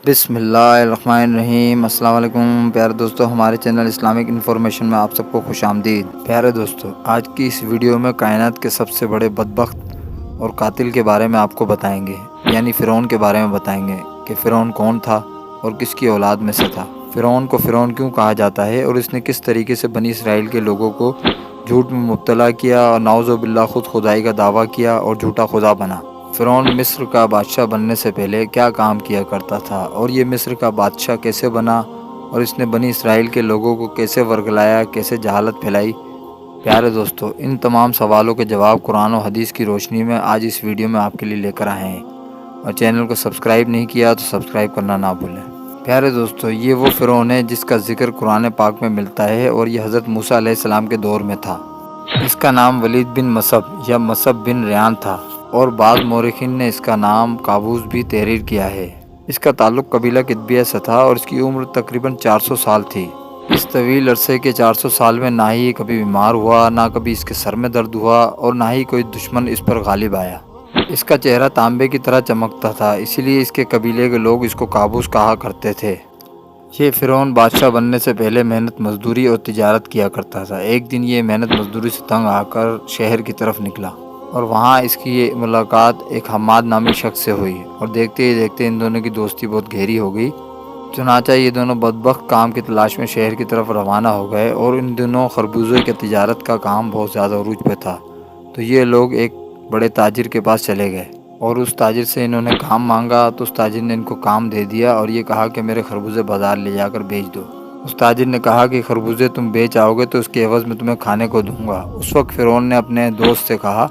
بسم اللہ الرحمن الرحیم۔ السلام علیکم پیارے دوستو، ہمارے چینل اسلامک انفارمیشن میں آپ سب کو خوش آمدید۔ پیارے دوستو، آج کی اس ویڈیو میں کائنات کے سب سے بڑے بدبخت اور قاتل کے بارے میں آپ کو بتائیں گے، یعنی فرعون کے بارے میں بتائیں گے کہ فرعون کون تھا اور کس کی اولاد میں سے تھا۔ فرعون کو فرعون کیوں کہا جاتا ہے اور اس نے کس طریقے سے بنی اسرائیل کے لوگوں کو جھوٹ میں مبتلا کیا اور نعوذ باللہ خود خدائی کا دعویٰ کیا اور جھوٹا خدا بنا۔ فرعون مصر کا بادشاہ بننے سے پہلے کیا کام کیا کرتا تھا اور یہ مصر کا بادشاہ کیسے بنا اور اس نے بنی اسرائیل کے لوگوں کو کیسے ورگلایا، کیسے جہالت پھیلائی۔ پیارے دوستو، ان تمام سوالوں کے جواب قرآن و حدیث کی روشنی میں آج اس ویڈیو میں آپ کے لیے لے کر آئے ہیں، اور چینل کو سبسکرائب نہیں کیا تو سبسکرائب کرنا نہ بھولیں۔ پیارے دوستو، یہ وہ فرعون ہے جس کا ذکر قرآن پاک میں ملتا ہے اور یہ حضرت موسیٰ علیہ السلام کے دور میں تھا۔ اس کا نام ولید بن مصب یا مصب بن ریان تھا، اور بعض مورخین نے اس کا نام قابوس بھی تحریر کیا ہے۔ اس کا تعلق قبیلہ کتبیہ سے تھا اور اس کی عمر تقریباً 400 سال تھی۔ اس طویل عرصے کے 400 سال میں نہ ہی یہ کبھی بیمار ہوا، نہ کبھی اس کے سر میں درد ہوا، اور نہ ہی کوئی دشمن اس پر غالب آیا۔ اس کا چہرہ تانبے کی طرح چمکتا تھا، اسی لیے اس کے قبیلے کے لوگ اس کو قابوس کہا کرتے تھے۔ یہ فرعون بادشاہ بننے سے پہلے محنت مزدوری اور تجارت کیا کرتا تھا۔ ایک دن یہ محنت مزدوری سے تنگ آ کر شہر کی طرف نکلا، اور وہاں اس کی یہ ملاقات ایک حماد نامی شخص سے ہوئی، اور دیکھتے ہی دیکھتے ان دونوں کی دوستی بہت گہری ہو گئی۔ چنانچہ یہ دونوں بدبخت کام کی تلاش میں شہر کی طرف روانہ ہو گئے، اور ان دنوں خربوزے کی تجارت کا کام بہت زیادہ عروج پہ تھا۔ تو یہ لوگ ایک بڑے تاجر کے پاس چلے گئے، اور اس تاجر سے انہوں نے کام مانگا، تو اس تاجر نے ان کو کام دے دیا اور یہ کہا کہ میرے خربوزے بازار لے جا کر بیچ دو۔ اس تاجر نے کہا کہ خربوزے تم بیچ آؤ گے تو اس کے عوض میں تمہیں کھانے کو دوں گا۔ اس وقت فرعون نے اپنے دوست سے کہا،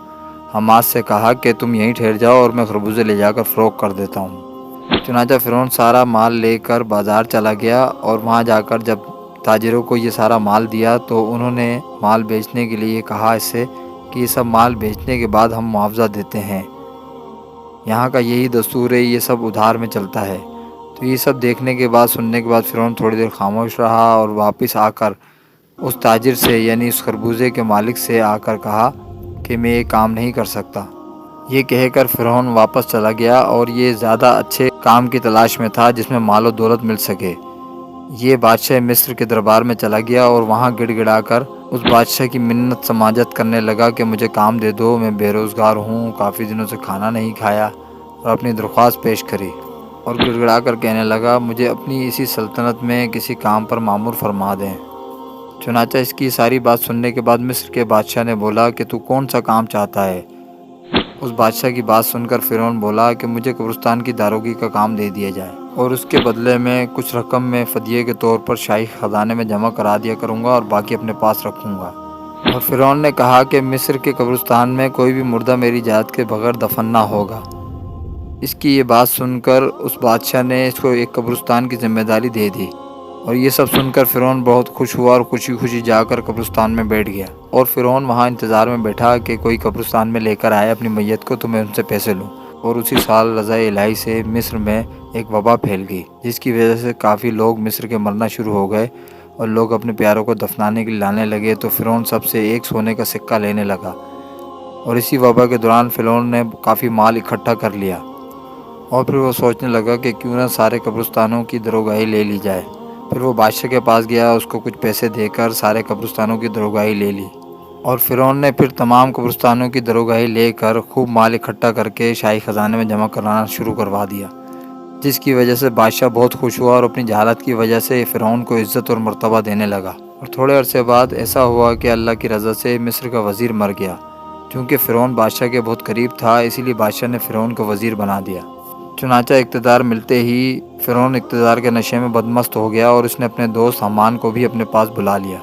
حماد سے کہا کہ تم یہیں ٹھہر جاؤ اور میں خربوزے لے جا کر فروخت کر دیتا ہوں۔ چنانچہ فرعون سارا مال لے کر بازار چلا گیا، اور وہاں جا کر جب تاجروں کو یہ سارا مال دیا تو انہوں نے مال بیچنے کے لیے کہا اس سے کہ یہ سب مال بیچنے کے بعد ہم معاوضہ دیتے ہیں، یہاں کا یہی دستور ہے، یہ سب ادھار میں چلتا ہے۔ تو یہ سب دیکھنے کے بعد، سننے کے بعد فرعون تھوڑی دیر خاموش رہا، اور واپس آ کر اس تاجر سے یعنی اس خربوزے کے مالک سے آ کر کہا کہ میں یہ کام نہیں کر سکتا۔ یہ کہہ کر فرعون واپس چلا گیا، اور یہ زیادہ اچھے کام کی تلاش میں تھا جس میں مال و دولت مل سکے۔ یہ بادشاہ مصر کے دربار میں چلا گیا اور وہاں گڑ گڑا کر اس بادشاہ کی منت سماجت کرنے لگا کہ مجھے کام دے دو، میں بے روزگار ہوں، کافی دنوں سے کھانا نہیں کھایا، اور اپنی درخواست پیش کری، اور گڑ گڑا کر کہنے لگا مجھے اپنی اسی سلطنت میں کسی کام پر مامور فرما دیں۔ چنانچہ اس کی ساری بات سننے کے بعد مصر کے بادشاہ نے بولا کہ تو کون سا کام چاہتا ہے؟ اس بادشاہ کی بات سن کر فرعون بولا کہ مجھے قبرستان کی داروغی کا کام دے دیا جائے، اور اس کے بدلے میں کچھ رقم میں فدیے کے طور پر شاہی خزانے میں جمع کرا دیا کروں گا اور باقی اپنے پاس رکھوں گا۔ اور فرعون نے کہا کہ مصر کے قبرستان میں کوئی بھی مردہ میری اجازت کے بغیر دفن نہ ہوگا۔ اس کی یہ بات سن کر اس بادشاہ نے اس کو ایک قبرستان کی ذمہ داری دے دی، اور یہ سب سن کر فرعون بہت خوش ہوا اور خوشی خوشی جا کر قبرستان میں بیٹھ گیا، اور فرعون وہاں انتظار میں بیٹھا کہ کوئی قبرستان میں لے کر آئے اپنی میت کو تو میں ان سے پیسے لوں۔ اور اسی سال رضا الہی سے مصر میں ایک وبا پھیل گئی، جس کی وجہ سے کافی لوگ مصر کے مرنا شروع ہو گئے، اور لوگ اپنے پیاروں کو دفنانے کے لیے لانے لگے، تو فرعون سب سے ایک سونے کا سکہ لینے لگا، اور اسی وبا کے دوران فرعون نے کافی مال اکٹھا کر لیا، اور پھر وہ سوچنے لگا کہ کیوں نہ سارے قبرستانوں کی دروگاہی لے لی جائے۔ پھر وہ بادشاہ کے پاس گیا، اس کو کچھ پیسے دے کر سارے قبرستانوں کی دروگاہی لے لی، اور فرعون نے پھر تمام قبرستانوں کی دروگاہی لے کر خوب مال اکٹھا کر کے شاہی خزانے میں جمع کرانا شروع کروا دیا، جس کی وجہ سے بادشاہ بہت خوش ہوا اور اپنی جہالت کی وجہ سے فرعون کو عزت اور مرتبہ دینے لگا۔ اور تھوڑے عرصے بعد ایسا ہوا کہ اللہ کی رضا سے مصر کا وزیر مر گیا۔ چونکہ فرعون بادشاہ کے بہت قریب تھا، اسی لیے بادشاہ نے فرعون کو وزیر بنا دیا۔ چنانچہ اقتدار ملتے ہی فرعون اقتدار کے نشے میں بدمست ہو گیا، اور اس نے اپنے دوست حامان کو بھی اپنے پاس بلا لیا۔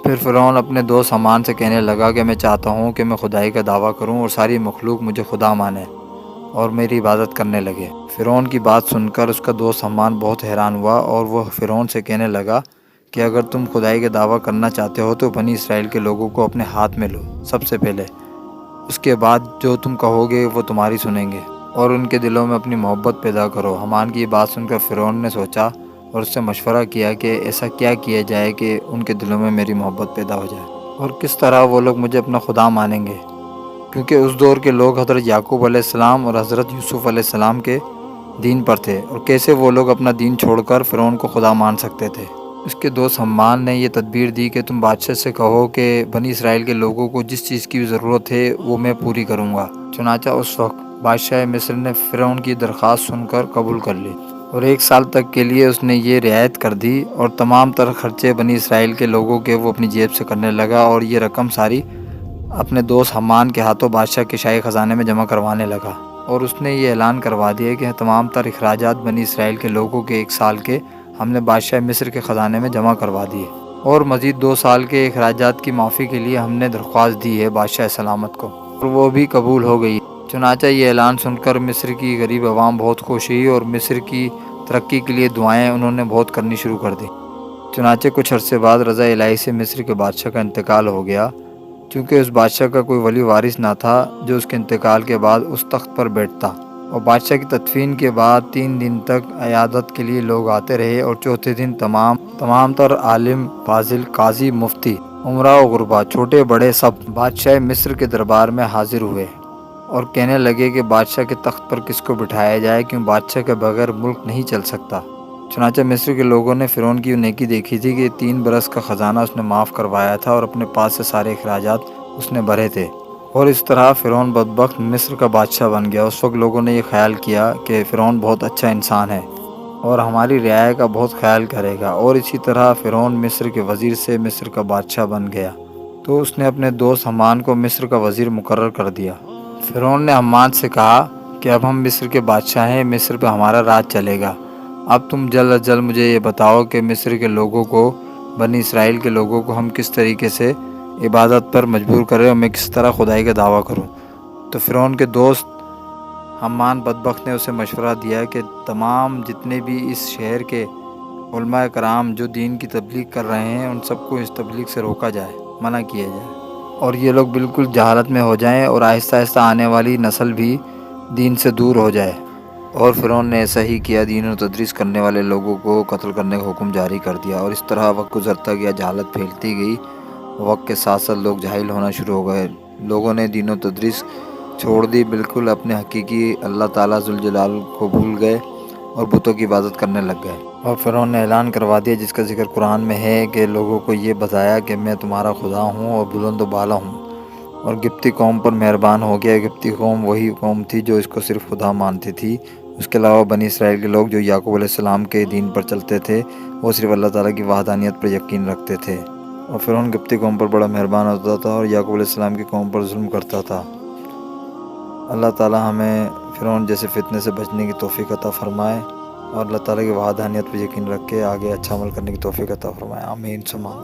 پھر فرعون اپنے دوست حامان سے کہنے لگا کہ میں چاہتا ہوں کہ میں خدائی کا دعویٰ کروں اور ساری مخلوق مجھے خدا مانے اور میری عبادت کرنے لگے۔ فرعون کی بات سن کر اس کا دوست حامان بہت حیران ہوا، اور وہ فرعون سے کہنے لگا کہ اگر تم خدائی کا دعویٰ کرنا چاہتے ہو تو بنی اسرائیل کے لوگوں کو اپنے ہاتھ میں لو سب سے پہلے، اس کے بعد جو تم کہو گے وہ تمہاری سنیں گے، اور ان کے دلوں میں اپنی محبت پیدا کرو۔ حامان کی یہ بات سن کر فرعون نے سوچا اور اس سے مشورہ کیا کہ ایسا کیا کیا جائے کہ ان کے دلوں میں میری محبت پیدا ہو جائے، اور کس طرح وہ لوگ مجھے اپنا خدا مانیں گے، کیونکہ اس دور کے لوگ حضرت یعقوب علیہ السلام اور حضرت یوسف علیہ السلام کے دین پر تھے اور کیسے وہ لوگ اپنا دین چھوڑ کر فرعون کو خدا مان سکتے تھے۔ اس کے دوست حمان نے یہ تدبیر دی کہ تم بادشاہ سے کہو کہ بنی اسرائیل کے لوگوں کو جس چیز کی ضرورت ہے وہ میں پوری کروں گا۔ چنانچہ اس وقت بادشاہ مصر نے فرعون کی درخواست سن کر قبول کر لی اور 1 سال تک کے لیے اس نے یہ رعایت کر دی اور تمام تر خرچے بنی اسرائیل کے لوگوں کے وہ اپنی جیب سے کرنے لگا اور یہ رقم ساری اپنے دوست حمان کے ہاتھوں بادشاہ کے شاہی خزانے میں جمع کروانے لگا، اور اس نے یہ اعلان کروا دیا کہ تمام تر اخراجات بنی اسرائیل کے لوگوں کے 1 سال کے ہم نے بادشاہ مصر کے خزانے میں جمع کروا دیے، اور مزید 2 سال کے اخراجات کی معافی کے لیے ہم نے درخواست دی ہے بادشاہ سلامت کو، اور وہ بھی قبول ہو گئی۔ چنانچہ یہ اعلان سن کر مصر کی غریب عوام بہت خوش ہوئی اور مصر کی ترقی کے لیے دعائیں انہوں نے بہت کرنی شروع کر دی۔ چنانچہ کچھ عرصے بعد رضا الہی سے مصر کے بادشاہ کا انتقال ہو گیا، چونکہ اس بادشاہ کا کوئی ولی وارث نہ تھا جو اس کے انتقال کے بعد اس تخت پر بیٹھتا، اور بادشاہ کی تدفین کے بعد 3 دن تک عیادت کے لیے لوگ آتے رہے، اور چوتھے دن تمام تر عالم، فاضل، قاضی، مفتی، امراء و غربا، چھوٹے بڑے سب بادشاہ مصر کے دربار میں حاضر ہوئے اور کہنے لگے کہ بادشاہ کے تخت پر کس کو بٹھایا جائے، کیوں بادشاہ کے بغیر ملک نہیں چل سکتا۔ چنانچہ مصر کے لوگوں نے فرعون کی نیکی دیکھی تھی کہ 3 برس کا خزانہ اس نے معاف کروایا تھا اور اپنے پاس سے سارے اخراجات اس نے بھرے تھے، اور اس طرح فرعون بدبخت مصر کا بادشاہ بن گیا۔ اس وقت لوگوں نے یہ خیال کیا کہ فرعون بہت اچھا انسان ہے اور ہماری رعایا کا بہت خیال کرے گا، اور اسی طرح فرعون مصر کے وزیر سے مصر کا بادشاہ بن گیا۔ تو اس نے اپنے دوست حمان کو مصر کا وزیر مقرر کر دیا۔ فرعون نے حمان سے کہا کہ اب ہم مصر کے بادشاہ ہیں، مصر پہ ہمارا راج چلے گا، اب تم جلد از جلد مجھے یہ بتاؤ کہ مصر کے لوگوں کو، بنی اسرائیل کے لوگوں کو ہم کس طریقے سے عبادت پر مجبور کریں اور میں کس طرح خدائی کا دعویٰ کروں۔ تو فرعون کے دوست حمان بدبخت نے اسے مشورہ دیا کہ تمام جتنے بھی اس شہر کے علماء کرام جو دین کی تبلیغ کر رہے ہیں ان سب کو اس تبلیغ سے روکا جائے، منع کیا جائے، اور یہ لوگ بالکل جہالت میں ہو جائیں اور آہستہ آہستہ آنے والی نسل بھی دین سے دور ہو جائے۔ اور فرعون نے ایسا ہی کیا، دین و تدریس کرنے والے لوگوں کو قتل کرنے کا حکم جاری کر دیا، اور اس طرح وقت گزرتا گیا، جہالت پھیلتی گئی، وقت کے ساتھ ساتھ لوگ جاہل ہونا شروع ہو گئے، لوگوں نے دین و تدریس چھوڑ دی، بالکل اپنے حقیقی اللہ تعالیٰ ذوالجلال کو بھول گئے اور بتوں کی عبادت کرنے لگ گئے۔ اور فرعون نے اعلان کروا دیا، جس کا ذکر قرآن میں ہے، کہ لوگوں کو یہ بتایا کہ میں تمہارا خدا ہوں اور بلند و بالا ہوں، اور قبطی قوم پر مہربان ہو گیا۔ قبطی قوم وہی قوم تھی جو اس کو صرف خدا مانتی تھی، اس کے علاوہ بنی اسرائیل کے لوگ جو یعقوب علیہ السلام کے دین پر چلتے تھے وہ صرف اللہ تعالیٰ کی وحدانیت پر یقین رکھتے تھے، اور فرعون قبطی قوم پر بڑا مہربان ہوتا تھا اور یعقوب علیہ السلام کی قوم پر ظلم کرتا تھا۔ اللہ تعالیٰ ہمیں فرعون جیسے فتنے سے بچنے کی توفیق عطا فرمائے اور اللہ تعالیٰ کی وحدانیت پر یقین رکھ کے آگے اچھا عمل کرنے کی توفیق عطا فرمائے، آمین ثم آمین۔